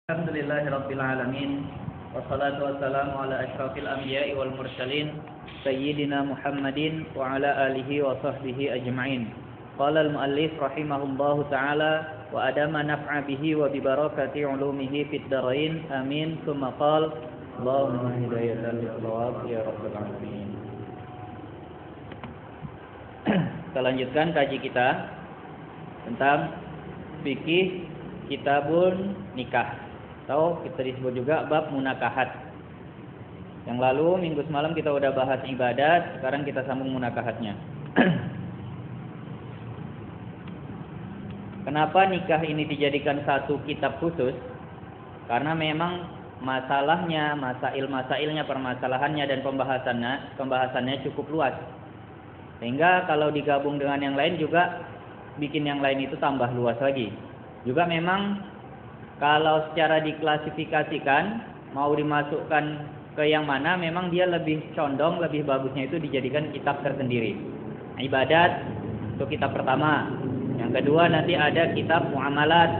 Alhamdulillahirabbil alamin wassalatu wassalamu ala asyrafil anbiya'i wal mursalin sayyidina Muhammadin wa ala alihi wa sahbihi ajma'in. Qala al-muallif rahimahullahu ta'ala wa adama naf'a bihi wa bi barakati ulumihi fid dharain amin. Tsumma qala Allahumma hidayatan lis-shawab ya rabbal alamin. Kita lanjutkan kaji kita tentang fikih kitabun nikah, atau kita disebut juga bab munakahat. Yang lalu minggu semalam kita udah bahas ibadat, sekarang kita sambung munakahatnya. Kenapa nikah ini dijadikan satu kitab khusus? Karena memang masalahnya, masailnya, permasalahannya dan pembahasannya cukup luas. Sehingga kalau digabung dengan yang lain juga bikin yang lain itu tambah luas lagi. Juga memang kalau secara diklasifikasikan mau dimasukkan ke yang mana, memang dia lebih condong, lebih bagusnya itu dijadikan kitab tersendiri. Ibadat itu kitab pertama. Yang kedua nanti ada kitab muamalat.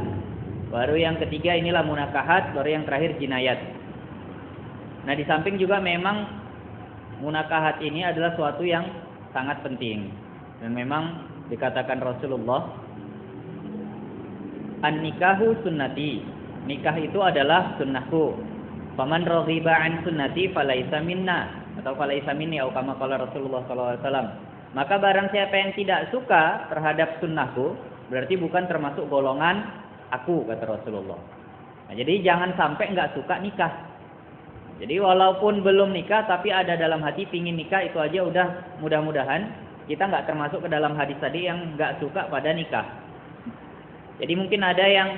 Baru yang ketiga inilah munakahat, baru yang terakhir jinayat. Nah, di samping juga memang munakahat ini adalah suatu yang sangat penting. Dan memang dikatakan Rasulullah, an-nikahu sunnati. Nikah itu adalah sunnahku. Faman raghiba an sunnati falaisa minna, atau falaisa minni, atau kama qala Rasulullah sallallahu alaihi wasallam. Maka barang siapa yang tidak suka terhadap sunnahku, berarti bukan termasuk golongan aku, kata Rasulullah. Nah, jadi jangan sampai enggak suka nikah. Jadi walaupun belum nikah tapi ada dalam hati pingin nikah, itu aja udah mudah-mudahan kita enggak termasuk ke dalam hadis tadi yang enggak suka pada nikah. Jadi mungkin ada yang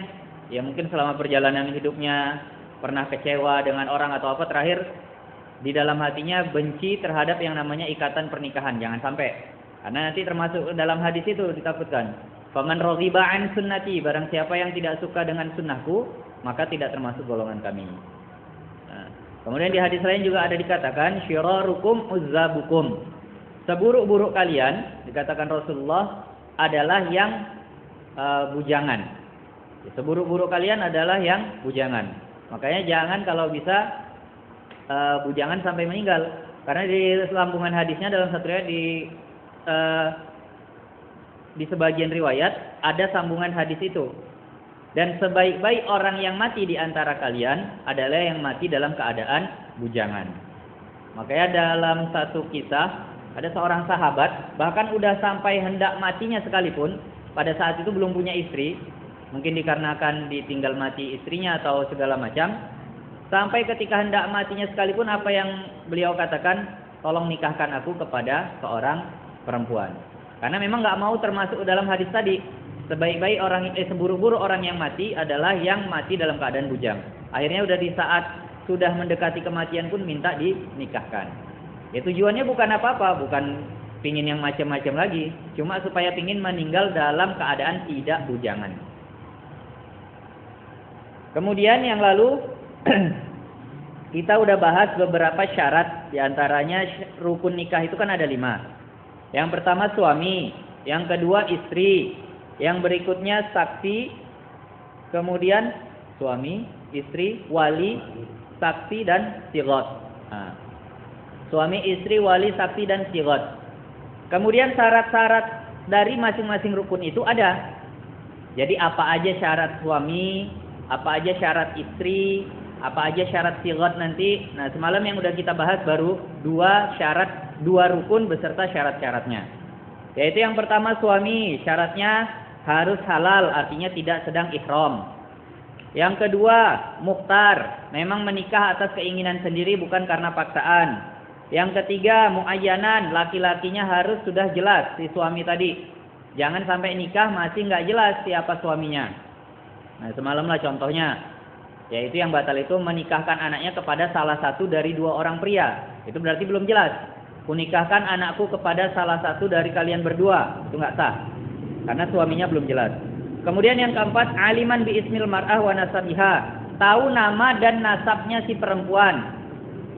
mungkin selama perjalanan hidupnya pernah kecewa dengan orang atau apa, terakhir di dalam hatinya benci terhadap yang namanya ikatan pernikahan. Jangan sampai. Karena nanti termasuk dalam hadis itu ditakutkan. Faman raghiba an sunnati, barang siapa yang tidak suka dengan sunnahku, maka tidak termasuk golongan kami. Nah, kemudian di hadis lain juga ada dikatakan syirarukum uzzabukum. Seburuk-buruk kalian, dikatakan Rasulullah, adalah yang bujangan. Seburuk-buruk kalian adalah yang bujangan. Makanya jangan kalau bisa bujangan sampai meninggal. Karena di sambungan hadisnya dalam satu riwayat di sebagian riwayat ada sambungan hadis itu. Dan sebaik-baik orang yang mati di antara kalian adalah yang mati dalam keadaan bujangan. Makanya dalam satu kisah ada seorang sahabat, bahkan udah sampai hendak matinya sekalipun, pada saat itu belum punya istri, mungkin dikarenakan ditinggal mati istrinya atau segala macam, sampai ketika hendak matinya sekalipun apa yang beliau katakan, tolong nikahkan aku kepada seorang perempuan. Karena memang nggak mau termasuk dalam hadis tadi, sebaik-baik orang, seburuk-buruk orang yang mati adalah yang mati dalam keadaan bujang. Akhirnya udah di saat sudah mendekati kematian pun minta dinikahkan. Ya tujuannya bukan apa-apa, bukan pingin yang macam-macam lagi, cuma supaya pingin meninggal dalam keadaan tidak bujangan. Kemudian yang lalu kita udah bahas beberapa syarat, diantaranya rukun nikah itu kan ada 5. Yang pertama suami, yang kedua istri, yang berikutnya saksi, kemudian suami, istri, wali, saksi dan sigot. Nah, suami, istri, wali, saksi dan sigot. Kemudian syarat-syarat dari masing-masing rukun itu ada. Jadi apa aja syarat suami, apa aja syarat istri, apa aja syarat sigot nanti. Nah, semalam yang udah kita bahas baru 2 syarat, 2 rukun beserta syarat-syaratnya. Yaitu yang pertama suami, syaratnya harus halal, artinya tidak sedang ihram. Yang kedua, mukhtar, memang menikah atas keinginan sendiri bukan karena paksaan. Yang ketiga, muayyanan, laki-lakinya harus sudah jelas si suami tadi. Jangan sampai nikah masih nggak jelas siapa suaminya. Nah, semalamlah contohnya, yaitu yang batal itu menikahkan anaknya kepada salah satu dari 2 orang pria. Itu berarti belum jelas. Kunikahkan anakku kepada salah satu dari kalian berdua, itu nggak sah. Karena suaminya belum jelas. Kemudian yang keempat, aliman bi ismil mar'ah wa nasabiha, tahu nama dan nasabnya si perempuan.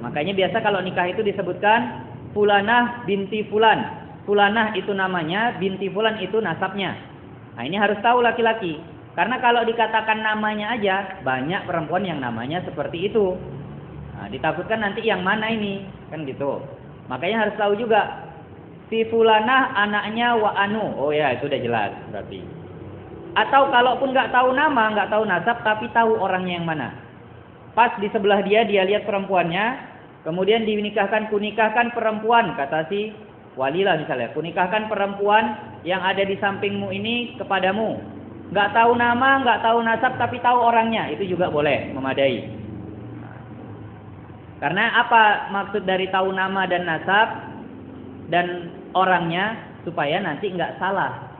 Makanya biasa kalau nikah itu disebutkan fulanah binti fulan. Fulanah itu namanya, binti fulan itu nasabnya. Nah, ini harus tahu laki-laki. Karena kalau dikatakan namanya aja, banyak perempuan yang namanya seperti itu. Nah, ditakutkan nanti yang mana ini, kan gitu. Makanya harus tahu juga, si fulanah anaknya wa anu. Oh ya, itu udah jelas berarti. Atau kalaupun nggak tahu nama, nggak tahu nasab, tapi tahu orangnya yang mana. Pas di sebelah dia lihat perempuannya, kemudian kunikahkan perempuan, kata si walilah misalnya, kunikahkan perempuan yang ada di sampingmu ini kepadamu. Nggak tahu nama, nggak tahu nasab, tapi tahu orangnya, itu juga boleh, memadai. Karena apa maksud dari tahu nama dan nasab dan orangnya? Supaya nanti nggak salah.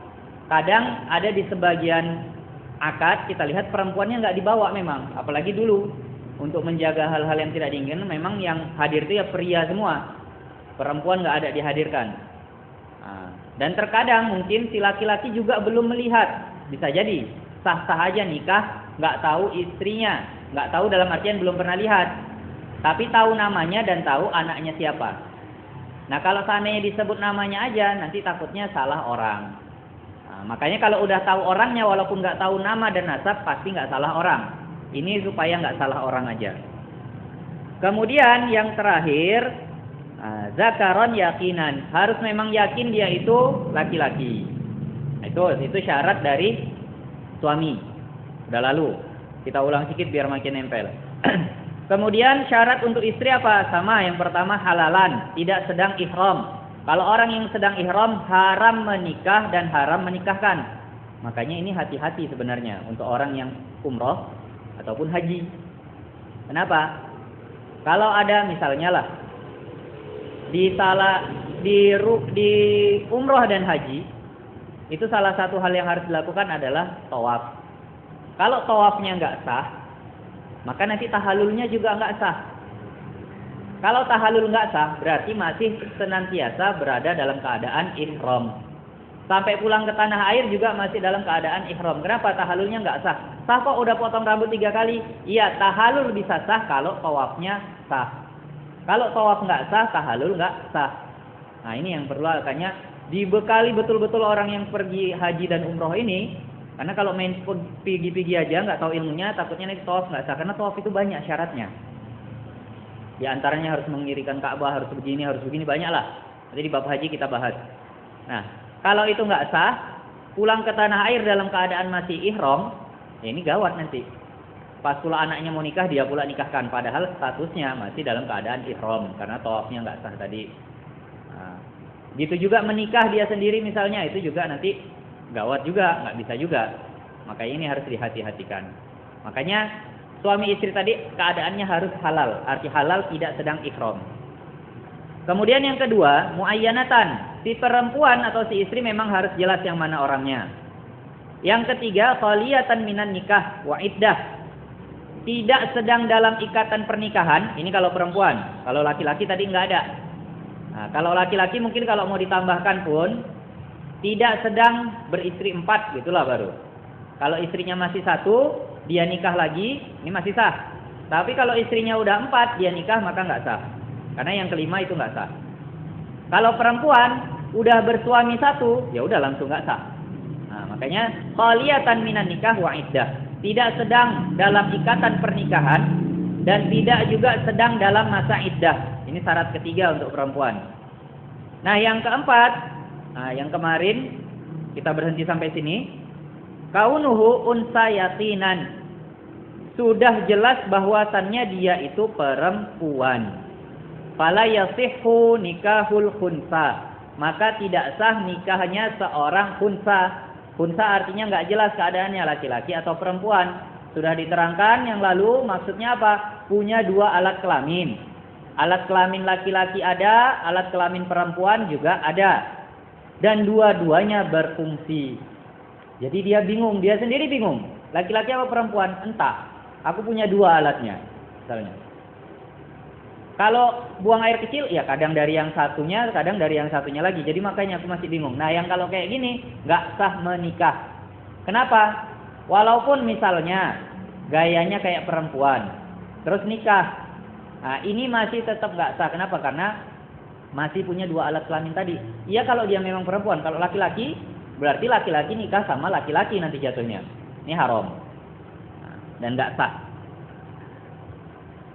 Kadang ada di sebagian akad kita lihat perempuannya nggak dibawa memang, apalagi dulu untuk menjaga hal-hal yang tidak diinginkan, memang yang hadir itu ya pria semua, perempuan nggak ada dihadirkan. Dan terkadang mungkin si laki-laki juga belum melihat. Bisa jadi sah-sah aja nikah, nggak tahu istrinya, nggak tahu dalam artian belum pernah lihat, tapi tahu namanya dan tahu anaknya siapa. Nah kalau seandainya disebut namanya aja, nanti takutnya salah orang. Nah, makanya kalau udah tahu orangnya, walaupun nggak tahu nama dan nasab, pasti nggak salah orang. Ini supaya nggak salah orang aja. Kemudian yang terakhir, zakaron yakinan, harus memang yakin dia itu laki-laki. Itu syarat dari suami. Udah lalu. Kita ulang sedikit biar makin nempel. Kemudian syarat untuk istri apa? Sama, yang pertama halalan, tidak sedang ihram. Kalau orang yang sedang ihram haram menikah dan haram menikahkan. Makanya ini hati-hati sebenarnya untuk orang yang umroh ataupun haji. Kenapa? Kalau ada misalnya lah di umroh dan haji, itu salah satu hal yang harus dilakukan adalah tawaf. Kalau tawafnya nggak sah, maka nanti tahallulnya juga nggak sah. Kalau tahallul nggak sah, berarti masih senantiasa berada dalam keadaan ihram. Sampai pulang ke tanah air juga masih dalam keadaan ihram. Kenapa? Tahallulnya nggak sah. Sah kok udah potong rambut 3 kali? Iya, tahallul bisa sah kalau tawafnya sah. Kalau tawaf nggak sah, tahallul nggak sah. Nah ini yang perlu makanya dibekali betul-betul orang yang pergi haji dan umroh ini. Karena kalau main pergi-pergi aja nggak tahu ilmunya, takutnya nanti tawaf nggak sah. Karena tawaf itu banyak syaratnya. Di antaranya harus mengirikan Ka'bah, harus begini, harus begini, banyak lah. Nanti di bab haji kita bahas. Nah, kalau itu nggak sah, pulang ke tanah air dalam keadaan masih ihram, ya ini gawat nanti. Pas pula anaknya mau nikah, dia pula nikahkan. Padahal statusnya masih dalam keadaan ihram, karena tawafnya nggak sah tadi. Nah, gitu juga menikah dia sendiri misalnya, itu juga nanti gawat juga, nggak bisa juga. Makanya ini harus dihati-hatikan. Makanya suami istri tadi keadaannya harus halal. Arti halal tidak sedang ihram. Kemudian yang kedua, muayyanatan. Si perempuan atau si istri memang harus jelas yang mana orangnya. Yang ketiga, khaliyatan minan nikah wa iddah. Tidak sedang dalam ikatan pernikahan. Ini kalau perempuan. Kalau laki-laki tadi nggak ada. Nah, kalau laki-laki mungkin kalau mau ditambahkan pun tidak sedang beristri 4, gitulah baru. Kalau istrinya masih 1, dia nikah lagi, ini masih sah. Tapi kalau istrinya udah 4, dia nikah maka nggak sah. Karena yang kelima itu nggak sah. Kalau perempuan udah bersuami 1, ya udah langsung nggak sah. Nah, makanya khaliyatan minan nikah wa iddah. Tidak sedang dalam ikatan pernikahan dan tidak juga sedang dalam masa iddah. Ini syarat ketiga untuk perempuan. Nah, yang keempat, yang kemarin kita berhenti sampai sini. Kaunuhu unsa yatinan. Sudah jelas bahwasannya dia itu perempuan. Fala yasihhu nikahul khunsa. Maka tidak sah nikahnya seorang khunsa. Khunsa artinya nggak jelas keadaannya laki-laki atau perempuan. Sudah diterangkan yang lalu, maksudnya apa? Punya 2 alat kelamin. Alat kelamin laki-laki ada, alat kelamin perempuan juga ada. Dan dua-duanya berfungsi. Jadi dia bingung, dia sendiri bingung. Laki-laki apa perempuan? Entah. Aku punya 2 alatnya. Misalnya. Kalau buang air kecil, ya kadang dari yang satunya, kadang dari yang satunya lagi. Jadi makanya aku masih bingung. Nah yang kalau kayak gini, nggak sah menikah. Kenapa? Walaupun misalnya gayanya kayak perempuan, terus nikah. Nah ini masih tetap nggak sah. Kenapa? Karena masih punya 2 alat kelamin tadi. Iya kalau dia memang perempuan. Kalau laki-laki, berarti laki-laki nikah sama laki-laki nanti jatuhnya. Ini haram. Dan enggak sah.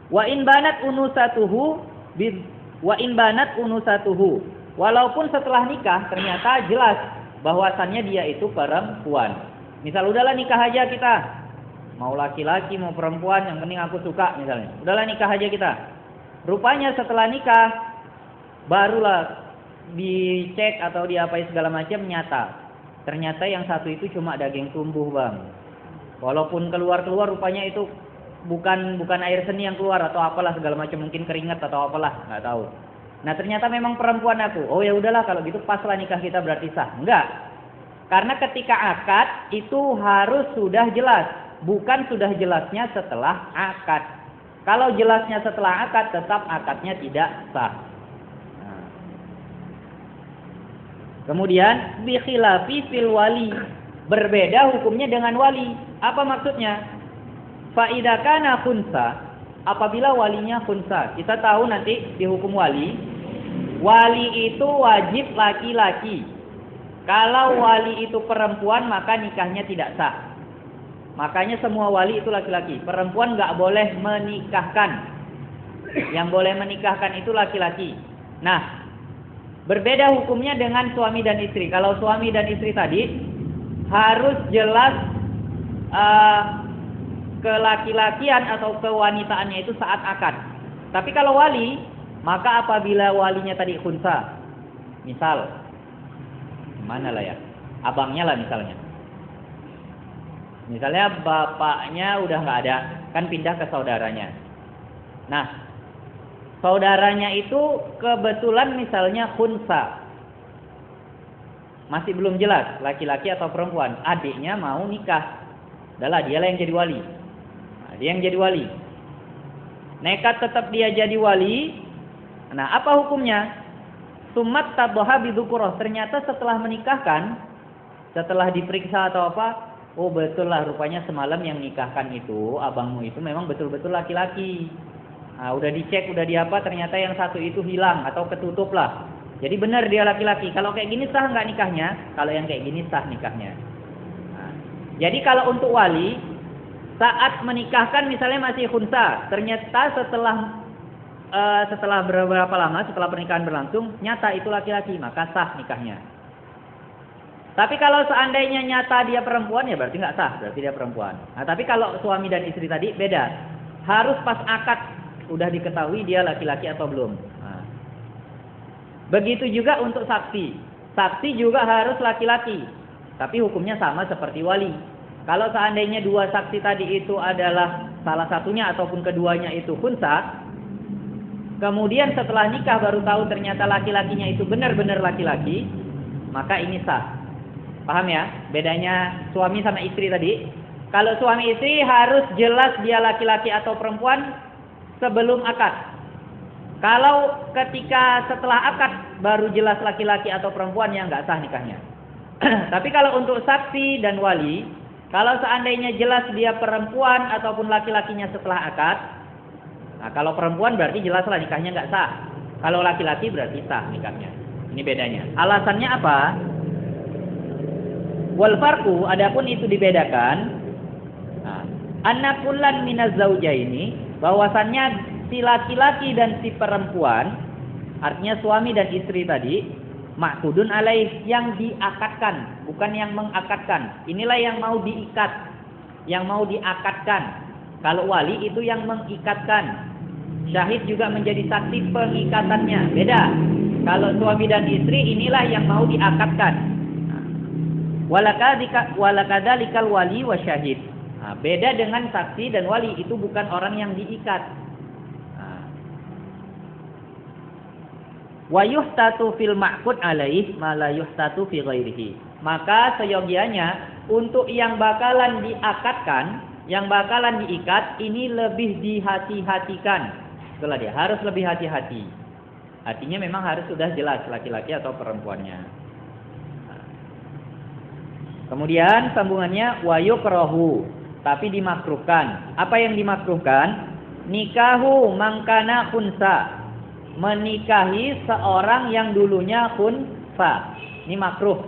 Wa in banat unusatuhu walaupun setelah nikah ternyata jelas bahwasannya dia itu perempuan. Misal udahlah nikah aja kita. Mau laki-laki mau perempuan yang penting aku suka misalnya. Udahlah nikah aja kita. Rupanya setelah nikah barulah dicek atau diapain segala macam nyata. Ternyata yang satu itu cuma daging tumbuh, Bang. Walaupun keluar rupanya itu bukan air seni yang keluar atau apalah segala macam, mungkin keringat atau apalah, nggak tahu. Nah ternyata memang perempuan aku. Oh ya udahlah kalau gitu paslah nikah kita berarti sah. Enggak. Karena ketika akad itu harus sudah jelas, bukan sudah jelasnya setelah akad. Kalau jelasnya setelah akad tetap akadnya tidak sah. Nah. Kemudian bi khilafi fil wali, berbeda hukumnya dengan wali. Apa maksudnya? Fa idza kana khunsa, apabila walinya khunsa. Kita tahu nanti di hukum wali itu wajib laki-laki. Kalau wali itu perempuan maka nikahnya tidak sah. Makanya semua wali itu laki-laki. Perempuan nggak boleh menikahkan. Yang boleh menikahkan itu laki-laki. Nah, berbeda hukumnya dengan suami dan istri. Kalau suami dan istri tadi harus jelas kelaki-lakian atau kewanitaannya itu saat akad. Tapi kalau wali, maka apabila walinya tadi khunsa, misal, mana lah ya, abangnya lah misalnya. Misalnya bapaknya udah nggak ada, kan pindah ke saudaranya. Nah, saudaranya itu kebetulan misalnya khunsa, masih belum jelas laki-laki atau perempuan. Adiknya mau nikah, udahlah dialah yang jadi wali. Nah, dia yang jadi wali. Nekat tetap dia jadi wali. Nah, apa hukumnya? Sumat taboha bidukuroh. Ternyata setelah menikahkan, setelah diperiksa atau apa, oh betul lah rupanya semalam yang nikahkan itu, abangmu itu memang betul-betul laki-laki. Nah, udah dicek, udah diapa, ternyata yang satu itu hilang atau ketutup lah. Jadi benar dia laki-laki. Kalau kayak gini sah nggak nikahnya? Kalau yang kayak gini sah nikahnya. Nah, jadi kalau untuk wali, saat menikahkan misalnya masih khunsa, ternyata setelah beberapa lama, setelah pernikahan berlangsung, nyata itu laki-laki, maka sah nikahnya. Tapi kalau seandainya nyata dia perempuan, ya berarti nggak sah, berarti dia perempuan. Nah, tapi kalau suami dan istri tadi beda. Harus pas akad udah diketahui dia laki-laki atau belum. Nah. Begitu juga untuk saksi. Saksi juga harus laki-laki. Tapi hukumnya sama seperti wali. Kalau seandainya dua saksi tadi itu adalah salah satunya ataupun keduanya itu khunsa, kemudian setelah nikah baru tahu ternyata laki-lakinya itu benar-benar laki-laki, maka ini sah. Paham ya? Bedanya suami sama istri tadi. Kalau suami istri harus jelas dia laki-laki atau perempuan sebelum akad. Kalau ketika setelah akad baru jelas laki-laki atau perempuan, yang nggak sah nikahnya. Tapi kalau untuk saksi dan wali, kalau seandainya jelas dia perempuan ataupun laki-lakinya setelah akad, nah kalau perempuan berarti jelaslah nikahnya nggak sah. Kalau laki-laki berarti sah nikahnya. Ini bedanya. Alasannya apa? Wal farqu, adapun itu dibedakan. Anna kullan minaz zaujaini, bahwasannya si laki-laki dan si perempuan, artinya suami dan istri tadi, ma'qudun alaih, yang diakadkan, bukan yang mengakadkan. Inilah yang mau diikat, yang mau diakadkan. Kalau wali itu yang mengikatkan. Syahid juga menjadi saksi pengikatannya. Beda. Kalau suami dan istri, inilah yang mau diakadkan. Walakadzalikal wali wa syahid. Nah, beda dengan saksi dan wali, itu bukan orang yang diikat. Wa yuhtatu fil ma'qud alaih ma la yuhtatu fi ghairihi. Maka seyogianya untuk yang bakalan diakadkan, yang bakalan diikat, ini lebih dihati-hatikan. Itulah dia, harus lebih hati-hati. Artinya memang harus sudah jelas laki-laki atau perempuannya. Kemudian sambungannya wa yukrahu, tapi dimakruhkan. Apa yang dimakruhkan? Nikahu mangkana khunsa, menikahi seorang yang dulunya khunsa. Ini makruh.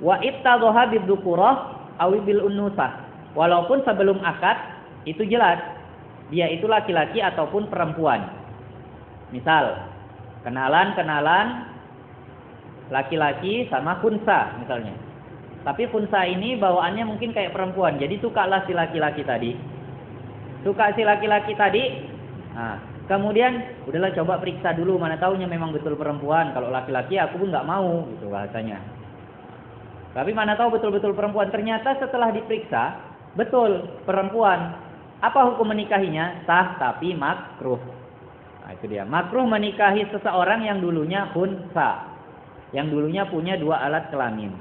Wa ittadhaha bidzukurah, awi bil unusah. Walaupun sebelum akad itu jelas dia itu laki-laki ataupun perempuan. Misal kenalan laki-laki sama khunsa misalnya. Tapi khunsa ini bawaannya mungkin kayak perempuan. Jadi sukalah si laki-laki tadi. Suka si laki-laki tadi. Nah, kemudian udahlah coba periksa dulu, mana taunya memang betul perempuan. Kalau laki-laki aku pun nggak mau gitu bahasanya. Tapi mana tahu betul-betul perempuan. Ternyata setelah diperiksa betul perempuan. Apa hukum menikahinya? Sah tapi makruh. Nah, itu dia. Makruh menikahi seseorang yang dulunya khunsa, yang dulunya punya 2 alat kelamin.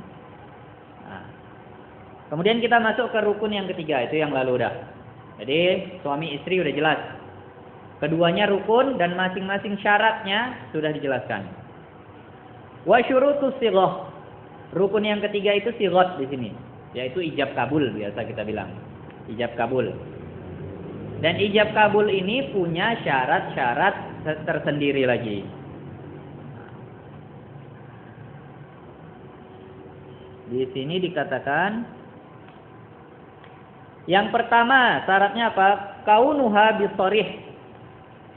Nah, kemudian kita masuk ke rukun yang ketiga, itu yang lalu dah. Jadi suami istri udah jelas. Keduanya rukun dan masing-masing syaratnya sudah dijelaskan. Wa syurutus sighah. Rukun yang ketiga itu sighah di sini, yaitu ijab kabul biasa kita bilang. Ijab kabul. Dan ijab kabul ini punya syarat-syarat tersendiri lagi. Di sini dikatakan yang pertama syaratnya apa? Kaunuha bisharih.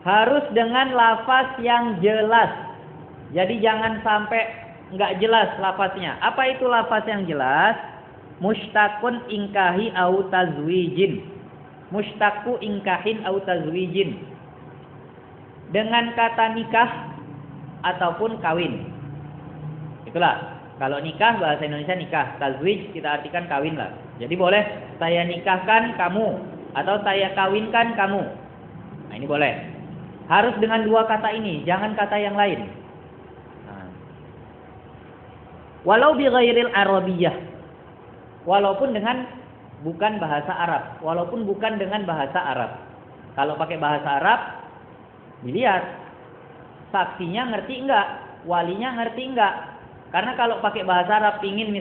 Harus dengan lafaz yang jelas. Jadi jangan sampai enggak jelas lafaznya. Apa itu lafaz yang jelas? Mushtaqun inkahi au tazwijin. Mushtaqu inkahin au tazwijin. Dengan kata nikah ataupun kawin. Itulah. Kalau nikah bahasa Indonesia nikah, tazwij kita artikan kawin lah. Jadi boleh saya nikahkan kamu atau saya kawinkan kamu. Nah, ini boleh. Harus dengan 2 kata ini, jangan kata yang lain. Nah. Walau bi ghairil arabiyyah. Walaupun dengan bukan bahasa Arab, walaupun bukan dengan bahasa Arab. Kalau pakai bahasa Arab, dilihat saksinya ngerti enggak, walinya ngerti enggak. Karena kalau pakai bahasa Arab pingin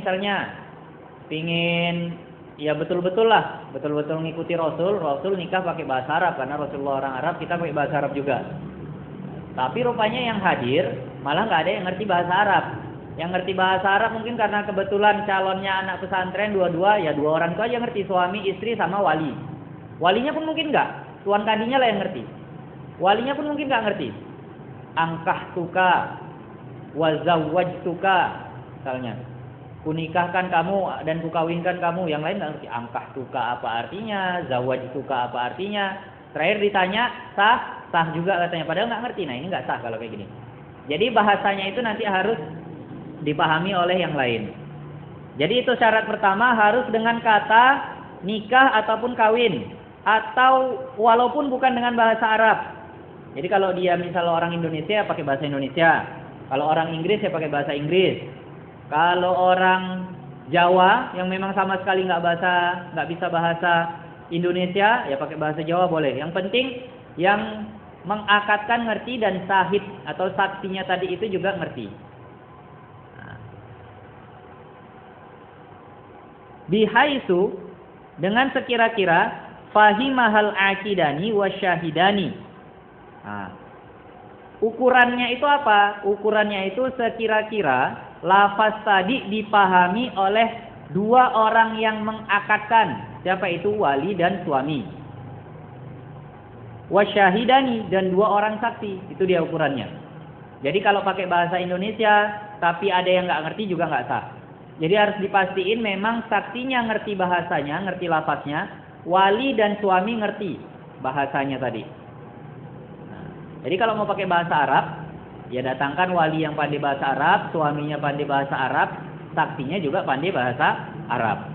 ya betul-betul lah, betul-betul ngikuti Rasul nikah pakai bahasa Arab karena Rasulullah orang Arab, kita pakai bahasa Arab juga. Tapi rupanya yang hadir malah nggak ada yang ngerti bahasa Arab. Yang ngerti bahasa Arab mungkin karena kebetulan calonnya anak pesantren dua-dua, ya 2 orang itu aja ngerti, suami, istri sama wali. Walinya pun mungkin nggak, tuan kandinya lah yang ngerti. Walinya pun mungkin nggak ngerti. Angkahtuka wa zawwajtuka misalnya. Kunikahkan kamu dan kukawinkan kamu, yang lain nggak ngerti. Angkahtuka apa artinya, zawwajtuka apa artinya. Terakhir ditanya sah juga katanya, padahal nggak ngerti. Nah ini nggak sah kalau kayak gini. Jadi bahasanya itu nanti harus dipahami oleh yang lain. Jadi itu syarat pertama, harus dengan kata nikah ataupun kawin, atau walaupun bukan dengan bahasa Arab. Jadi kalau dia misal orang Indonesia pakai bahasa Indonesia, kalau orang Inggris ya pakai bahasa Inggris, kalau orang Jawa yang memang sama sekali nggak bisa bahasa Indonesia ya pakai bahasa Jawa boleh. Yang penting yang mengakadkan ngerti dan sahid atau saksinya tadi itu juga ngerti. Bihaisu dengan sekira-kira fahimahal akidani wasyahidani. Nah, ukurannya itu apa? Ukurannya itu sekira-kira lafaz tadi dipahami oleh 2 orang yang mengakadkan. Siapa itu? Wali dan suami. Wasyahidani dan 2 orang saksi. Itu dia ukurannya. Jadi kalau pakai bahasa Indonesia tapi ada yang nggak ngerti juga nggak sah. Jadi harus dipastiin memang saksinya ngerti bahasanya, ngerti lafaznya, wali dan suami ngerti bahasanya tadi. Nah, jadi kalau mau pakai bahasa Arab, ya datangkan wali yang pandai bahasa Arab, suaminya pandai bahasa Arab, saksinya juga pandai bahasa Arab.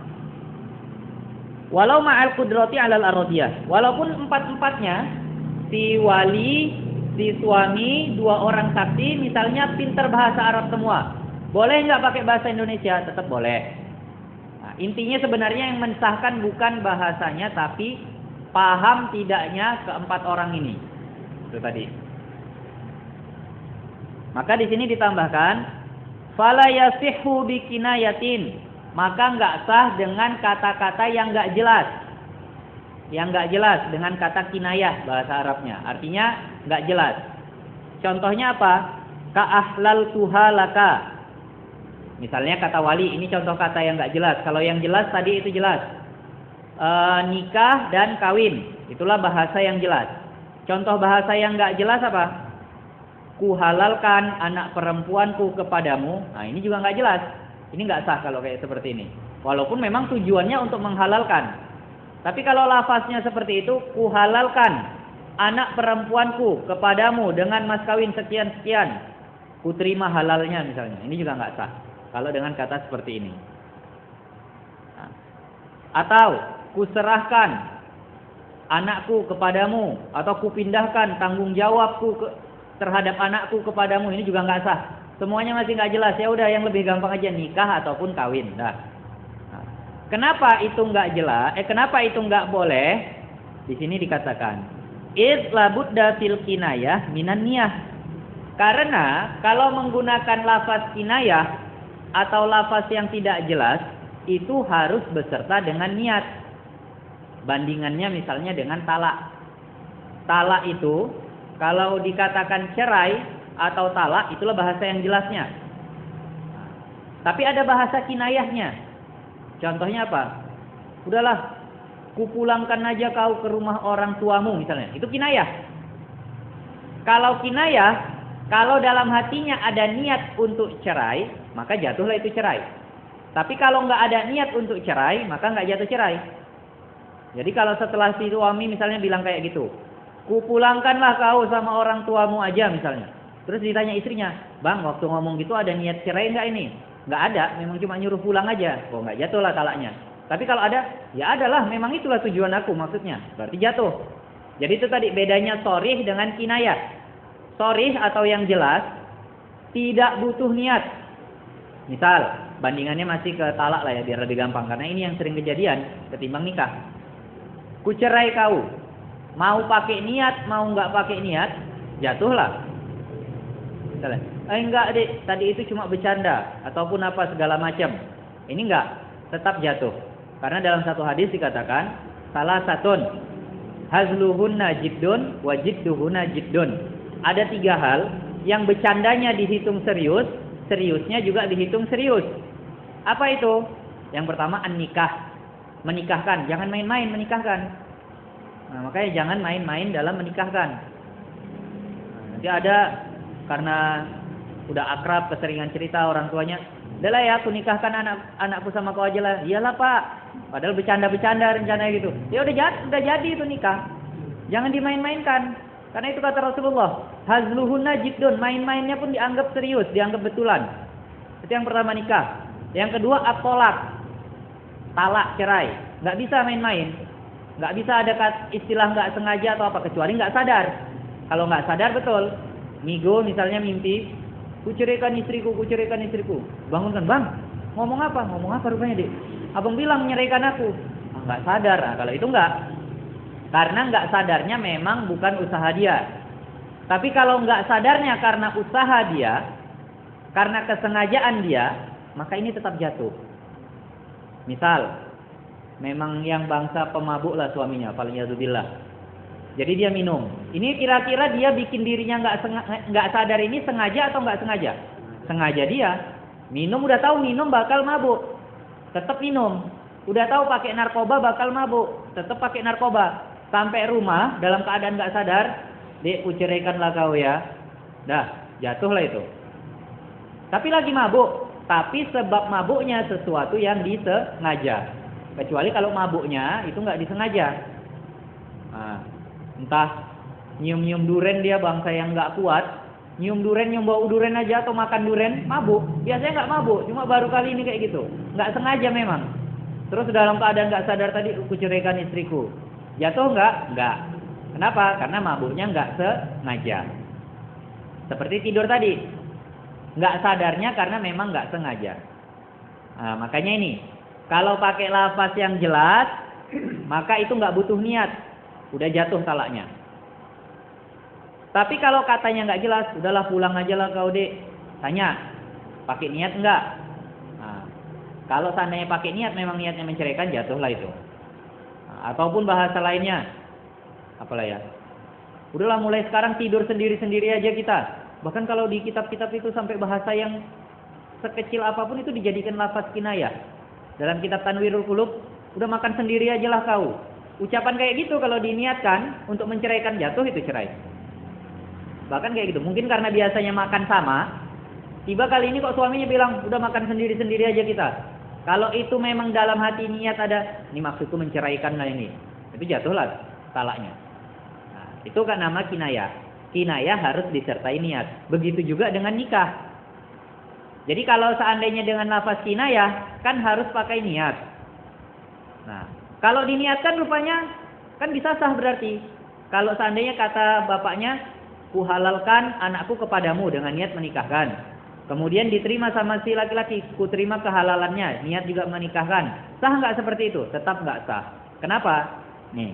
Walau ma'al qudrati 'alal aradiyah, walaupun 4-4-nya si wali, si suami, 2 orang saksi misalnya pinter bahasa Arab semua. Boleh nggak pakai bahasa Indonesia? Tetap boleh. Nah, intinya sebenarnya yang mensahkan bukan bahasanya, tapi paham tidaknya ke-4 orang ini. Itu tadi. Maka di sini ditambahkan, fala yasihhu bikinayatin. Maka nggak sah dengan kata-kata yang nggak jelas. Yang nggak jelas dengan kata kinayah bahasa Arabnya. Artinya nggak jelas. Contohnya apa? Ka ahlal tuhalaka. Misalnya kata wali, ini contoh kata yang nggak jelas. Kalau yang jelas tadi itu jelas. Nikah dan kawin, itulah bahasa yang jelas. Contoh bahasa yang nggak jelas apa? Kuhalalkan anak perempuanku kepadamu. Nah ini juga nggak jelas. Ini nggak sah kalau kayak seperti ini. Walaupun memang tujuannya untuk menghalalkan. Tapi kalau lafaznya seperti itu, kuhalalkan anak perempuanku kepadamu dengan mas kawin sekian-sekian. Kuterima halalnya misalnya. Ini juga nggak sah. Kalau dengan kata seperti ini. Nah. Atau kuserahkan anakku kepadamu. Atau kupindahkan tanggung jawabku terhadap anakku kepadamu. Ini juga nggak sah. Semuanya masih nggak jelas. Ya udah yang lebih gampang aja nikah ataupun kawin. Nah. Kenapa itu nggak jelas? Kenapa itu nggak boleh? Di sini dikatakan id labudda fil kinayah minan niyah. Karena kalau menggunakan lafaz kinayah atau lafaz yang tidak jelas itu harus beserta dengan niat. Bandingannya misalnya dengan talak. Talak itu kalau dikatakan cerai atau talak itulah bahasa yang jelasnya. Tapi ada bahasa kinayahnya. Contohnya apa? Udahlah, kupulangkan aja kau ke rumah orang tuamu misalnya. Itu kinayah. Kalau kinayah, kalau dalam hatinya ada niat untuk cerai, maka jatuhlah itu cerai. Tapi kalau nggak ada niat untuk cerai, maka nggak jatuh cerai. Jadi kalau setelah si suami misalnya bilang kayak gitu, kupulangkanlah kau sama orang tuamu aja misalnya. Terus ditanya istrinya, bang waktu ngomong gitu ada niat cerai nggak ini? Nggak ada, memang cuma nyuruh pulang aja. Oh nggak jatuhlah talaknya. Tapi kalau ada, ya adalah, memang itulah tujuan aku maksudnya. Berarti jatuh. Jadi itu tadi bedanya sorih dengan kinayah. Sorih atau yang jelas tidak butuh niat. Misal bandingannya masih ke talak lah ya biar lebih gampang karena ini yang sering kejadian ketimbang nikah. Kucerai kau, mau pakai niat mau nggak pakai niat jatuhlah. Misalnya, enggak dek, tadi itu cuma bercanda ataupun apa segala macam. Ini enggak, tetap jatuh. Karena dalam satu hadis dikatakan salah satun hazluhunna jiddun wa jidduhunna jiddun. Ada 3 hal yang bercandanya dihitung serius, seriusnya juga dihitung serius. Apa itu? Yang pertama an-nikah, menikahkan. Jangan main-main menikahkan. Nah, makanya jangan main-main dalam menikahkan. Nah, nanti ada karena udah akrab keseringan cerita orang tuanya, udahlah ya aku nikahkan anakku sama kau aja lah. Iyalah pak, padahal bercanda-bercanda rencana gitu. Ya udah jadi itu nikah. Jangan dimain-mainkan. Karena itu kata Rasulullah, hazluhunna jiddun, main-mainnya pun dianggap serius, dianggap betulan. Itu yang pertama nikah. Yang kedua at-tolak, talak, cerai. Nggak bisa main-main. Nggak bisa ada istilah nggak sengaja atau apa, kecuali nggak sadar. Kalau nggak sadar betul, ngigo misalnya mimpi, kuceraikan istriku. Bangunkan, bang, ngomong apa rupanya dek? Abang bilang menyeraikan aku. Nggak sadar. Nah, kalau itu nggak. Karena nggak sadarnya memang bukan usaha dia. Tapi kalau nggak sadarnya karena usaha dia, karena kesengajaan dia, maka ini tetap jatuh. Misal, memang yang bangsa pemabuk lah suaminya, faliyadzubillah. Jadi dia minum. Ini kira-kira dia bikin dirinya nggak sadar ini sengaja atau nggak sengaja? Sengaja dia. Minum udah tahu minum bakal mabuk, tetap minum. Udah tahu pakai narkoba bakal mabuk, tetap pakai narkoba. Sampai rumah dalam keadaan nggak sadar, dek kuceraikanlah kau ya. Dah, jatuhlah itu. Tapi lagi mabuk. Tapi sebab mabuknya sesuatu yang disengaja. Kecuali kalau mabuknya itu nggak disengaja. Nah, entah nyium-nyium duren dia bangsa yang nggak kuat. Nyium duren, nyium bau duren aja atau makan duren, mabuk. Biasanya nggak mabuk, cuma baru kali ini kayak gitu. Nggak sengaja memang. Terus dalam keadaan nggak sadar tadi, kuceraikan istriku. Jatuh nggak? Nggak. Kenapa? Karena mabuknya nggak sengaja. Seperti tidur tadi. Nggak sadarnya karena memang nggak sengaja. Nah, makanya ini. Kalau pakai lafaz yang jelas, maka itu nggak butuh niat. Udah jatuh talaknya. Tapi kalau katanya nggak jelas, udahlah pulang aja lah kau dek. Tanya, pakai niat nggak? Nah, kalau seandainya pakai niat, memang niatnya menceraikan, jatuhlah itu. Ataupun bahasa lainnya, apalah ya, udahlah mulai sekarang tidur sendiri-sendiri aja kita. Bahkan kalau di kitab-kitab itu sampai bahasa yang sekecil apapun itu dijadikan lafaz kinayah. Dalam kitab Tanwirul Qulub, udah makan sendiri aja lah kau. Ucapan kayak gitu kalau diniatkan untuk menceraikan jatuh itu cerai. Bahkan kayak gitu. Mungkin karena biasanya makan sama, tiba kali ini kok suaminya bilang, udah makan sendiri-sendiri aja kita. Kalau itu memang dalam hati niat ada, ini maksudku menceraikan lah ini. Itu jatuhlah talaknya. Nah, itu kan nama kinayah. Kinayah harus disertai niat. Begitu juga dengan nikah. Jadi kalau seandainya dengan lafaz kinayah, kan harus pakai niat. Nah, kalau diniatkan rupanya, kan bisa sah berarti. Kalau seandainya kata bapaknya, kuhalalkan anakku kepadamu dengan niat menikahkan. Kemudian diterima sama si laki-laki, ku terima kehalalannya, niat juga menikahkan. Sah nggak seperti itu? Tetap nggak sah. Kenapa? Nih.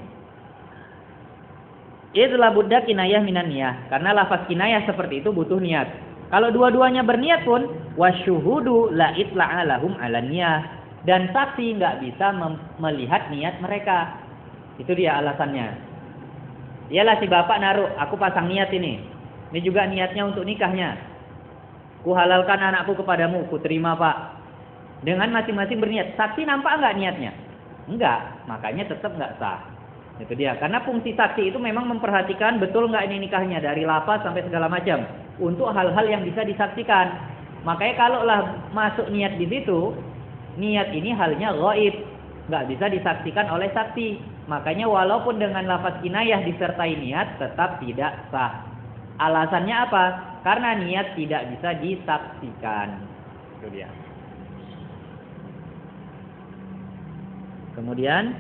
Itulah buddha kinayah minan niyah. Karena lafaz kinayah seperti itu butuh niat. Kalau dua-duanya berniat pun, wasyuhudu la itla'a lahum 'ala niyah, dan saksi nggak bisa melihat niat mereka. Itu dia alasannya. Iyalah si bapak naruh, aku pasang niat ini. Ini juga niatnya untuk nikahnya. Ku halalkan anakku kepadamu, ku terima pak. Dengan masing-masing berniat. Saksi nampak nggak niatnya? Enggak, makanya tetap nggak sah. Itu dia. Karena fungsi saksi itu memang memperhatikan betul nggak ini nikahnya dari lafaz sampai segala macam. Untuk hal-hal yang bisa disaksikan. Makanya kalaulah masuk niat di situ, niat ini halnya ghaib, nggak bisa disaksikan oleh saksi. Makanya walaupun dengan lafaz kinayah disertai niat, tetap tidak sah. Alasannya apa? Karena niat tidak bisa disaksikan. Itu dia. Kemudian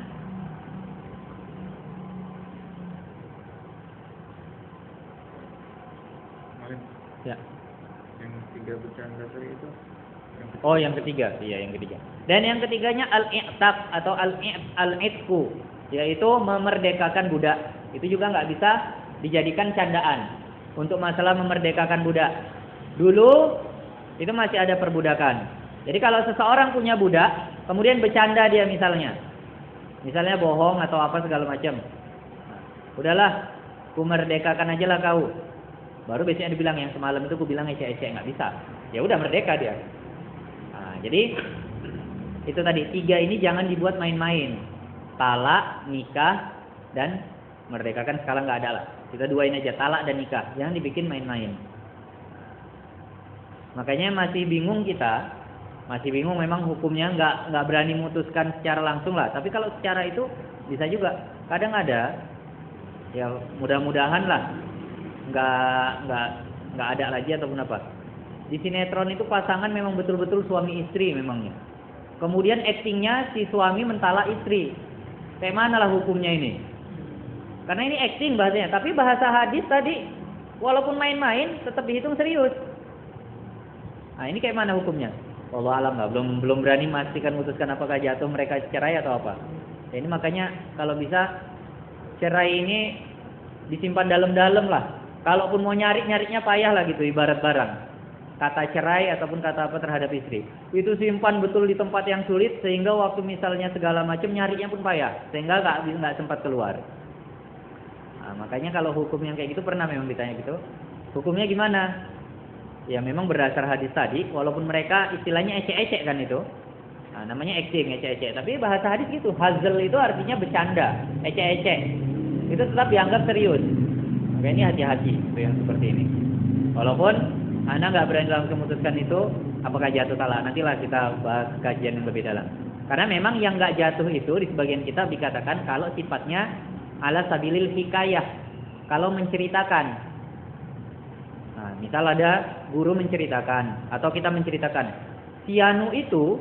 ya. Yang 3 bercanda tadi itu. Yang ketiga. Iya, yang ketiga. Dan yang ketiganya al-i'taq atau al-i'tqu, yaitu memerdekakan budak. Itu juga nggak bisa dijadikan candaan untuk masalah memerdekakan budak. Dulu itu masih ada perbudakan. Jadi kalau seseorang punya budak, kemudian bercanda dia misalnya bohong atau apa segala macam. Nah, udahlah, ku merdekakan aja lah kau. Baru biasanya dibilang yang semalam itu ku bilang ecek-ecek, nggak bisa. Ya udah merdeka dia. Nah, jadi itu tadi 3 ini jangan dibuat main-main. Talak, nikah, dan merdekakan sekarang nggak ada lah. Kita duain aja, talak dan nikah. Jangan dibikin main-main. Makanya masih bingung kita, memang hukumnya nggak berani memutuskan secara langsung lah. Tapi kalau secara itu bisa juga. Kadang ada, ya mudah-mudahan lah. Nggak ada lagi ataupun apa. Di sinetron itu pasangan memang betul-betul suami istri memangnya. Kemudian aktingnya si suami mentalak istri. Kayak mana lah hukumnya ini? Karena ini acting bahasanya. Tapi bahasa hadis tadi, walaupun main-main, tetap dihitung serius. Nah ini kayak mana hukumnya? Allah alam nggak, belum berani memastikan memutuskan apakah jatuh mereka cerai atau apa. Ya, ini makanya kalau bisa cerai ini disimpan dalam-dalam lah. Kalaupun mau nyarinya payah lah gitu, ibarat barang. Kata cerai ataupun kata apa terhadap istri. Itu simpan betul di tempat yang sulit sehingga waktu misalnya segala macam nyarinya pun payah. Sehingga nggak sempat keluar. Nah, makanya kalau hukum yang kayak gitu pernah memang ditanya gitu. Hukumnya gimana? Ya memang berdasar hadis tadi, walaupun mereka istilahnya ecek-ecek kan itu. Nah, namanya acting, ecek-ecek. Tapi bahasa hadis gitu, hazal itu artinya bercanda, ecek-ecek. Itu tetap dianggap serius. Maka ini hati-hati itu yang seperti ini. Walaupun Anda nggak berani langsung memutuskan itu apakah jatuh talak. Nantilah kita bahas kajian yang lebih dalam. Karena memang yang nggak jatuh itu di sebagian kitab dikatakan kalau sifatnya ala sabilil hikayah. Kalau menceritakan. Nah, misal ada guru menceritakan atau kita menceritakan. Si Anu itu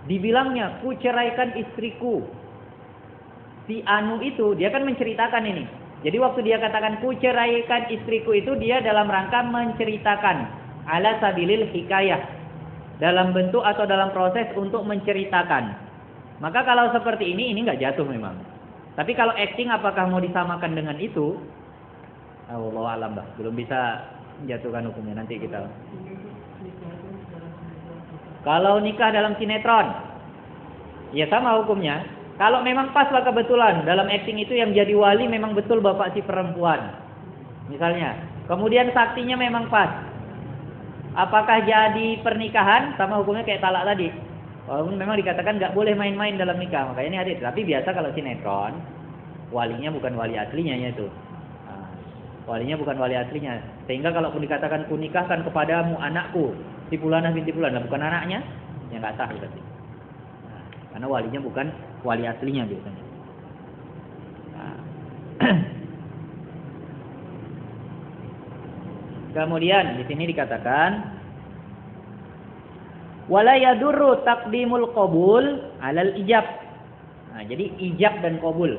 dibilangnya ku ceraikan istriku. Si Anu itu dia kan menceritakan ini. Jadi waktu dia katakan ku ceraikan istriku itu dia dalam rangka menceritakan ala sabilil hikayah, dalam bentuk atau dalam proses untuk menceritakan. Maka kalau seperti ini nggak jatuh memang. Tapi kalau acting apakah mau disamakan dengan itu? Allah alam bah, belum bisa menjatuhkan hukumnya, nanti kita. Kalau nikah dalam sinetron, ya sama hukumnya. Kalau memang pas lah kebetulan dalam acting itu yang jadi wali memang betul bapak si perempuan, misalnya. Kemudian saksinya memang pas. Apakah jadi pernikahan? Sama hukumnya kayak talak tadi. Walaupun memang dikatakan nggak boleh main-main dalam nikah, makanya ini hadis. Tapi biasa kalau sinetron, walinya bukan wali aslinya itu. Nah, walinya bukan wali aslinya. Sehingga kalau pun dikatakan kunikahkan kepadamu anakku, si Fulanah binti Fulan, bukan anaknya, ya nggak sah berarti. Nah, karena walinya bukan wali aslinya biasanya. Nah. Kemudian di sini dikatakan wala yadurru taqdimul qabul 'alal ijab. Nah, jadi ijab dan qabul.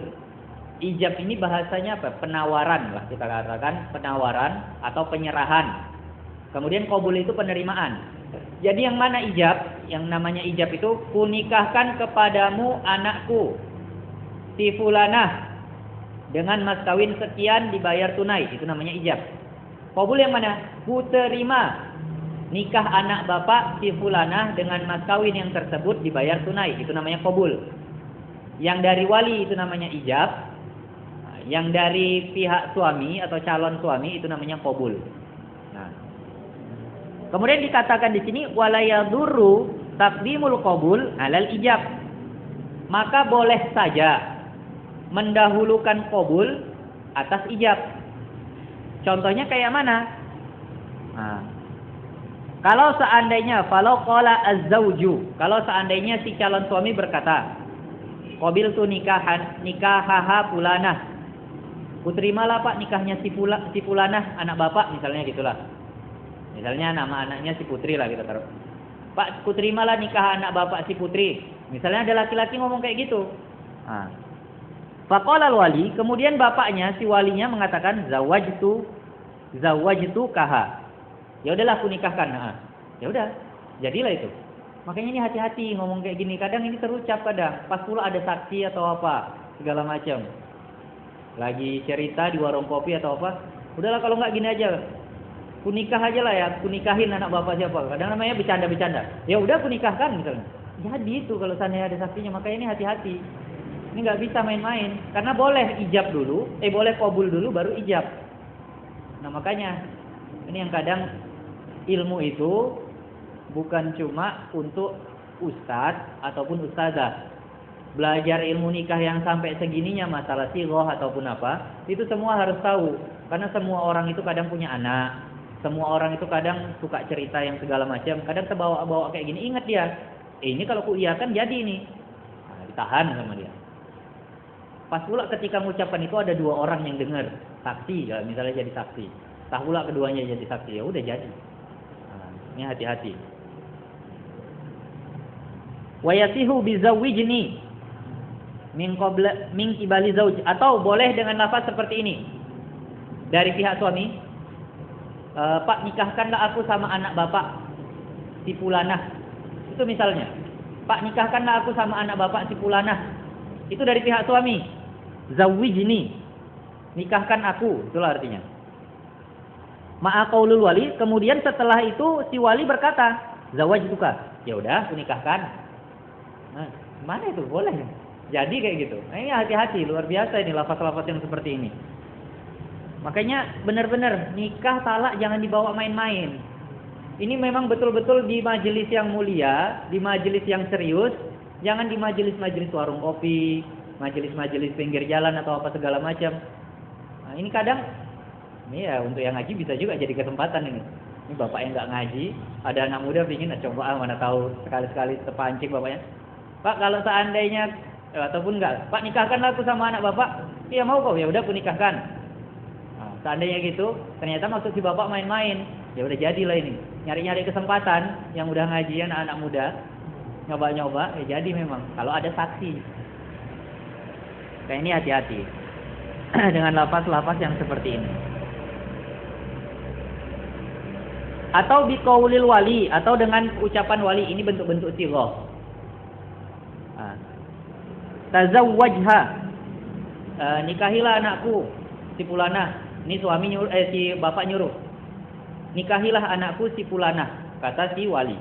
Ijab ini bahasanya apa? Penawaran lah kita katakan, penawaran atau penyerahan. Kemudian qabul itu penerimaan. Jadi yang mana ijab? Yang namanya ijab itu kunikahkan kepadamu anakku si Fulanah dengan mas kawin sekian dibayar tunai, itu namanya ijab. Qabul yang mana? Ku terima nikah anak bapak si Fulanah dengan mas kawin yang tersebut dibayar tunai, itu namanya qabul. Yang dari wali itu namanya ijab. Yang dari pihak suami atau calon suami itu namanya qabul. Nah. Kemudian dikatakan di sini wala yadurru taqdimul qabul 'alal ijab. Maka boleh saja mendahulukan qabul atas ijab. Contohnya kayak mana? Nah, kalau seandainya falau qala az-zawju, kalau seandainya si calon suami berkata, qabiltu nikahaha fulanah. Kuterimalah Pak nikahnya si Fulanah anak bapak misalnya gitulah. Misalnya nama anaknya si Putri lah kita taruh. Pak, kuterimalah nikah anak bapak si Putri. Misalnya ada laki-laki ngomong kayak gitu. Nah, faqala al-wali, kemudian bapaknya si walinya mengatakan zawajtu kaha. Ya udahlah aku nikahkan. Nah, ya udah, jadilah itu. Makanya ini hati-hati ngomong kayak gini. Kadang ini terucap kadang. Pas pula ada saksi atau apa, segala macam. Lagi cerita di warung kopi atau apa. Udahlah kalau nggak gini aja. Kunikah aja lah ya, kunikahin anak bapak siapa. Kadang namanya bercanda-bercanda. Ya udah kunikahkan misalnya. Jadi itu kalau seandainya ada saksinya, makanya ini hati-hati. Ini nggak bisa main-main. Karena boleh ijab dulu, boleh qabul dulu baru ijab. Nah makanya ini yang kadang ilmu itu bukan cuma untuk ustadz ataupun ustazah. Belajar ilmu nikah yang sampai segininya masalah sighah ataupun apa, itu semua harus tahu. Karena semua orang itu kadang punya anak. Semua orang itu kadang suka cerita yang segala macam. Kadang terbawa-bawa kayak gini, ingat dia. Ini kalau kuiyakan jadi ini. Nah, ditahan sama dia. Pas pula ketika mengucapkan itu ada dua orang yang dengar. Saksi, ya, misalnya jadi saksi. Tah pula keduanya jadi saksi, ya udah jadi. Nah, ini hati-hati. Wa yasihu bizawwijni min qibali zauj, atau boleh dengan lafaz seperti ini. Dari pihak suami, Pak nikahkanlah aku sama anak bapak si Fulanah. Itu misalnya. Pak nikahkanlah aku sama anak bapak si Fulanah. Itu dari pihak suami. Zawwijni. Nikahkan aku, itulah artinya. Ma'a qaulul wali, kemudian setelah itu si wali berkata, zawajtuka. Ya udah, aku nikahkan. Nah, mana itu boleh? Jadi kayak gitu. Nah, ini hati-hati, luar biasa ini lafaz-lafaz yang seperti ini. Makanya benar-benar nikah talak jangan dibawa main-main. Ini memang betul-betul di majelis yang mulia, di majelis yang serius, jangan di majelis-majelis warung kopi, majelis-majelis pinggir jalan atau apa segala macam. Nah, ini kadang ini ya untuk yang ngaji bisa juga jadi kesempatan ini. Ini bapak yang nggak ngaji, ada anak muda pingin coba mana tahu sekali-sekali terpancing bapaknya. Pak kalau seandainya ataupun enggak, Pak nikahkanlah aku sama anak bapak. Iya mau kok, ya udah aku nikahkan. Nah, seandainya gitu, ternyata maksud si bapak main-main. Ya udah jadilah ini. Nyari-nyari kesempatan yang udah ngaji anak-anak muda, nyoba-nyoba, ya jadi memang kalau ada saksi. Kayak ini hati-hati dengan lafaz-lafaz yang seperti ini. Atau biqaulil wali, atau dengan ucapan wali, ini bentuk-bentuk sighah. Tazawwajha, nikahilah anakku si Fulanah. Ini suami nyuruh, si bapak nyuruh. Nikahilah anakku si Fulanah, kata si wali.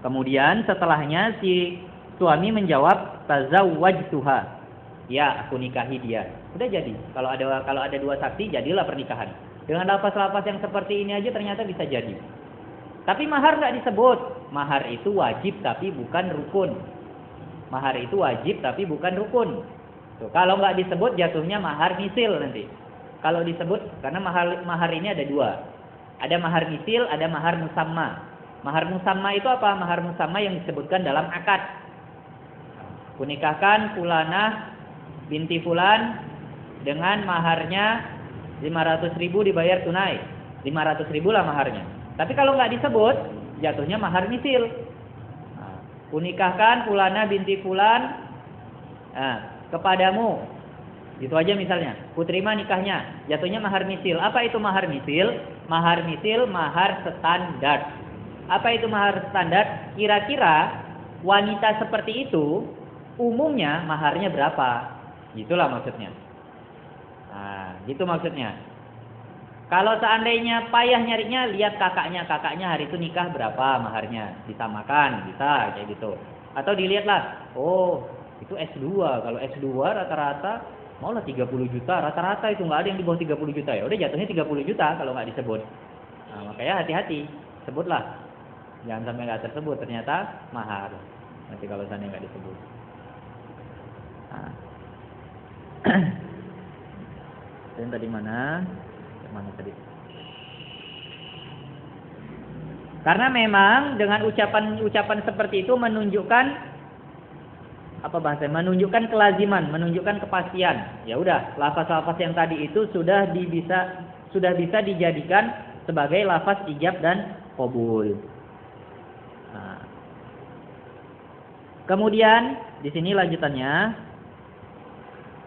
Kemudian setelahnya si suami menjawab tazawwajtuha. Ya, aku nikahi dia. Udah jadi. Kalau ada dua saksi, jadilah pernikahan. Dengan lafaz-lafaz yang seperti ini aja ternyata bisa jadi. Tapi mahar nggak disebut. Mahar itu wajib tapi bukan rukun. Mahar itu wajib tapi bukan rukun. Tuh, kalau nggak disebut jatuhnya mahar misil nanti. Kalau disebut, karena mahar ini ada dua. Ada mahar misil, ada mahar musamma. Mahar musamma itu apa? Mahar musamma yang disebutkan dalam akad. Kunikahkan fulanah binti fulan dengan maharnya 500.000 dibayar tunai. 500.000 lah maharnya. Tapi kalau nggak disebut, jatuhnya mahar misil. Nah, kunikahkan fulana binti fulan kepadamu. Gitu aja misalnya. Kuterima nikahnya. Jatuhnya mahar misil. Apa itu mahar misil? Mahar misil, mahar standar. Apa itu mahar standar? Kira-kira wanita seperti itu umumnya maharnya berapa? Gitulah maksudnya. Nah, gitu maksudnya. Kalau seandainya payah nyarinya, lihat kakaknya hari itu nikah berapa maharnya, disamakan, bisa kayak gitu. Atau dilihatlah, oh itu S2, kalau S2 rata-rata maulah 30 juta, rata-rata itu nggak ada yang di bawah 30 juta ya. Udah jatuhnya 30 juta kalau nggak disebut. Nah, makanya hati-hati, sebutlah. Jangan sampai nggak tersebut, ternyata mahar. Nanti kalau seandainya nggak disebut. Nah. Dan tadi mana? Mana tadi? Karena memang dengan ucapan seperti itu menunjukkan apa bahasa? Menunjukkan kelaziman, menunjukkan kepastian. Ya udah, lafaz-lafaz yang tadi itu sudah bisa dijadikan sebagai lafaz ijab dan qabul. Nah. Kemudian di sini lanjutannya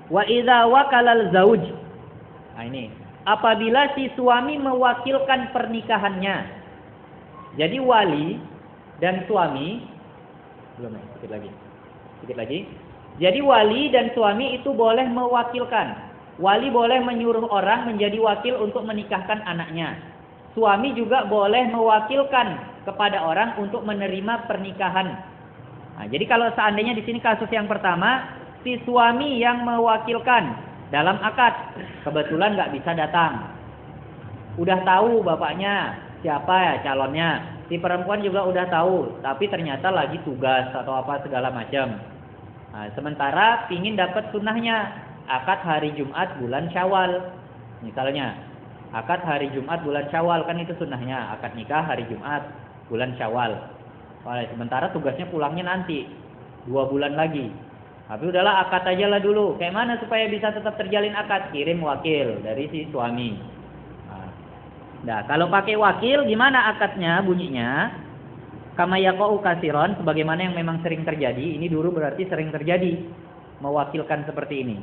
wa idza wakalal zauj. Nah ini apabila si suami mewakilkan pernikahannya. Jadi wali dan suami belum sedikit lagi. Jadi wali dan suami itu boleh mewakilkan. Wali boleh menyuruh orang menjadi wakil untuk menikahkan anaknya. Suami juga boleh mewakilkan kepada orang untuk menerima pernikahan. Nah, jadi kalau seandainya di sini kasus yang pertama, si suami yang mewakilkan dalam akad, kebetulan nggak bisa datang. Udah tahu bapaknya siapa ya calonnya. Si perempuan juga udah tahu, tapi ternyata lagi tugas atau apa segala macam. Nah, sementara pingin dapat sunnahnya, akad hari Jumat bulan Syawal. Misalnya, akad hari Jumat bulan Syawal kan itu sunnahnya, akad nikah hari Jumat bulan Syawal. Sementara tugasnya pulangnya nanti 2 bulan lagi. Tapi udahlah akad aja lah dulu. Kayak mana supaya bisa tetap terjalin akad? Kirim wakil dari si suami. Nah, kalau pakai wakil gimana akadnya bunyinya? Kama yaqau kasiron, sebagaimana yang memang sering terjadi. Ini dulu berarti sering terjadi mewakilkan seperti ini.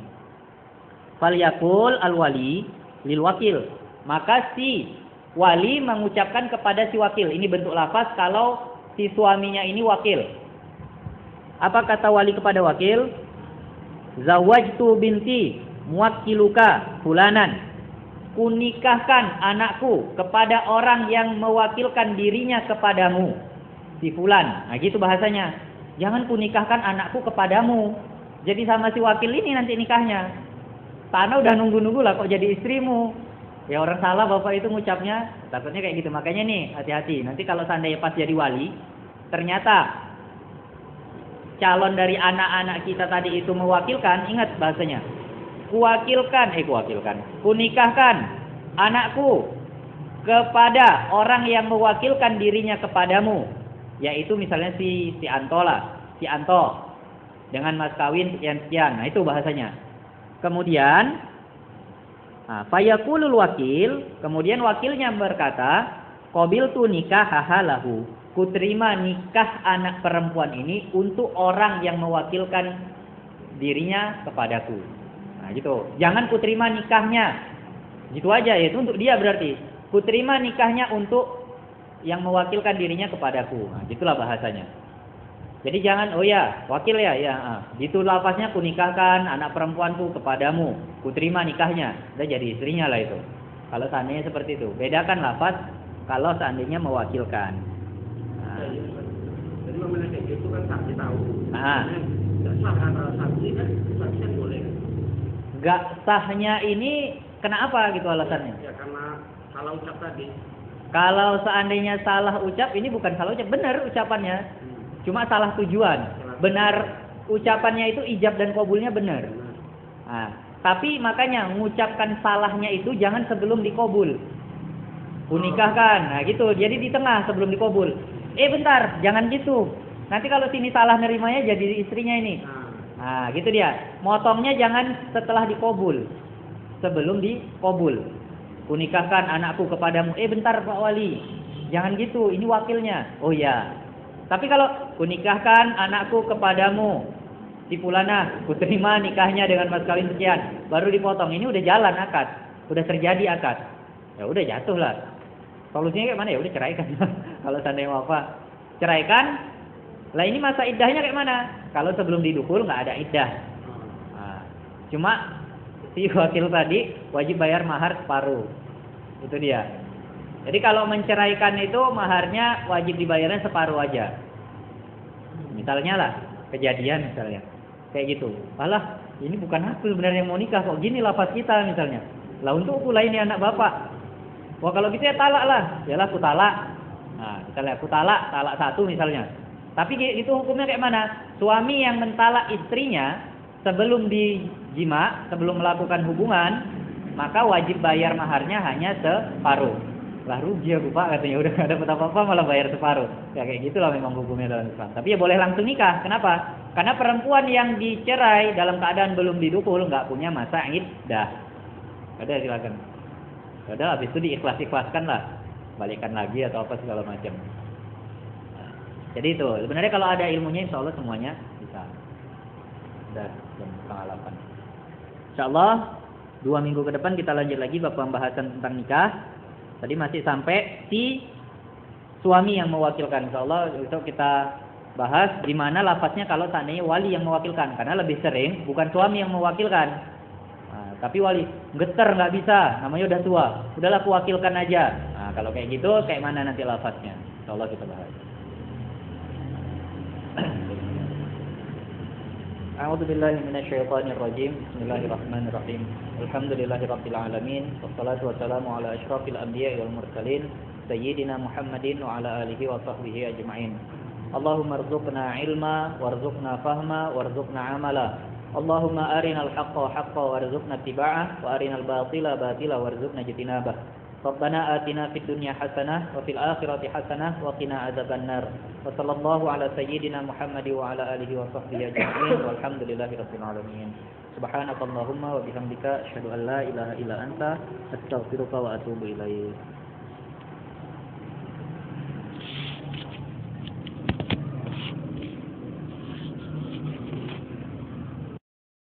Fal yaqul al wali lil wakil. Maka si wali mengucapkan kepada si wakil. Ini bentuk lafaz kalau si suaminya ini wakil. Apa kata wali kepada wakil? Zawajtu binti muwakkiluka fulanan. Kunikahkan anakku kepada orang yang mewakilkan dirinya kepadamu, si fulan. Nah gitu bahasanya. Jangan kunikahkan anakku kepadamu. Jadi sama si wakil ini nanti nikahnya. Tanah udah nunggu-nunggu lah kok jadi istrimu. Ya orang salah bapak itu ngucapnya. Takutnya kayak gitu. Makanya nih hati-hati. Nanti kalau seandainya pas jadi wali, ternyata calon dari anak-anak kita tadi itu mewakilkan, ingat bahasanya. Kunikahkan anakku kepada orang yang mewakilkan dirinya kepadamu. Yaitu misalnya si Anto lah. Si Anto. Dengan mas kawin sekian-sekian. Nah itu bahasanya. Kemudian, fayaqulul wakil. Kemudian wakilnya berkata, qabiltu nikahaha lahu. Kuterima nikah anak perempuan ini untuk orang yang mewakilkan dirinya kepadaku. Nah gitu. Jangan kuterima nikahnya. Gitu aja ya. Itu untuk dia berarti. Kuterima nikahnya untuk yang mewakilkan dirinya kepadaku. Nah, gitulah bahasanya. Jadi jangan oh ya wakil ya. Gitu lafaznya kunikahkan anak perempuanku kepadamu. Kuterima nikahnya. Udah jadi istrinya lah itu. Kalau seandainya seperti itu. Bedakan lafaz kalau seandainya mewakilkan. Jadi memiliki itu kan saksi tahu. Nggak sah antara saksi kan boleh. Nggak sahnya ini kenapa gitu alasannya? Ya karena salah ucap tadi. Kalau seandainya salah ucap, ini bukan salah ucap, benar ucapannya. Cuma salah tujuan. Benar ucapannya itu ijab dan qabulnya benar. Nah, tapi makanya mengucapkan salahnya itu jangan sebelum dikabul. Unikahkan. Nah, gitu. Jadi di tengah sebelum dikabul. Bentar, jangan gitu. Nanti kalau sini salah nerimanya jadi istrinya ini. Nah, gitu dia. Motongnya jangan setelah dikabul. Sebelum dikabul. Kunikahkan anakku kepadamu. Bentar Pak Wali. Jangan gitu, ini wakilnya. Oh ya. Tapi kalau kunikahkan anakku kepadamu, si Fulana, kuterima nikahnya dengan mas kawin sekian, baru dipotong. Ini udah jalan akad. Udah terjadi akad. Ya udah jatuh lah. Solusinya kayak mana? Ya udah ceraikan. Kalau seandainya wafat, ceraikan. Lah ini masa iddahnya kayak mana? Kalau sebelum didukul nggak ada iddah. Nah, cuma si wakil tadi wajib bayar mahar separuh. Itu dia. Jadi kalau menceraikan itu maharnya wajib dibayarnya separuh aja. Misalnya lah, kejadian misalnya. Kayak gitu. Alah, ini bukan aku sebenarnya yang mau nikah kok gini lafaz kita misalnya. Lah untuk pula ini anak bapak. Wah kalau gitu ya talak lah. Yalah aku talak. Nah, misalnya aku talak 1 misalnya. Tapi itu hukumnya kayak mana? Suami yang mentalak istrinya sebelum dijima, sebelum melakukan hubungan, maka wajib bayar maharnya hanya separuh. Lah rugi aku Pak katanya, udah gak dapat apa-apa malah bayar separuh. Ya kayak gitulah memang hukumnya dalam Islam. Tapi ya boleh langsung nikah. Kenapa? Karena perempuan yang dicerai dalam keadaan belum didukul nggak punya masa iddah. Ada silakan. Udah habis itu diikhlas-ikhlaskan lah. Balikan lagi atau apa segala macam. Jadi itu, sebenarnya kalau ada ilmunya insya Allah semuanya bisa. Udah jam 7:30. Insya Allah 2 minggu ke depan kita lanjut lagi bab pembahasan tentang nikah. Tadi masih sampai si suami yang mewakilkan. Insya Allah itu kita bahas di mana lafaznya kalau seandainya wali yang mewakilkan. Karena lebih sering bukan suami yang mewakilkan. Nah, tapi wali getar nggak bisa, namanya udah tua. Udahlah aku wakilkan aja. Nah, kalau kayak gitu kayak mana nanti lafaznya? Insya Allah kita bahas. A'udzu billahi minasyaitonir rajim. Bismillahirrahmanirrahim. Alhamdulillahirabbil alamin. Wassalatu wassalamu ala asyrafil anbiya'i wal mursalin sayyidina Muhammadin wa ala alihi wa sahbihi ajma'in. Allahumma rzuqna ilma warzuqna fahma warzuqna amala. Allahumma arinal haqqa haqqan warzuqna ittiba'ah wa arinal batila batila warzuqna ijtinabah. Rabbana atina fid dunya hasanah wa fil akhirati hasanah wa qina adzabannar. Wa sallallahu ala sayyidina Muhammad wa ala alihi wa sahbihi ajma'in walhamdulillahirabbil alamin. Subhanakallahumma wa bihamdika asyhadu an la ilaha illa anta astaghfiruka wa atubu ilaik.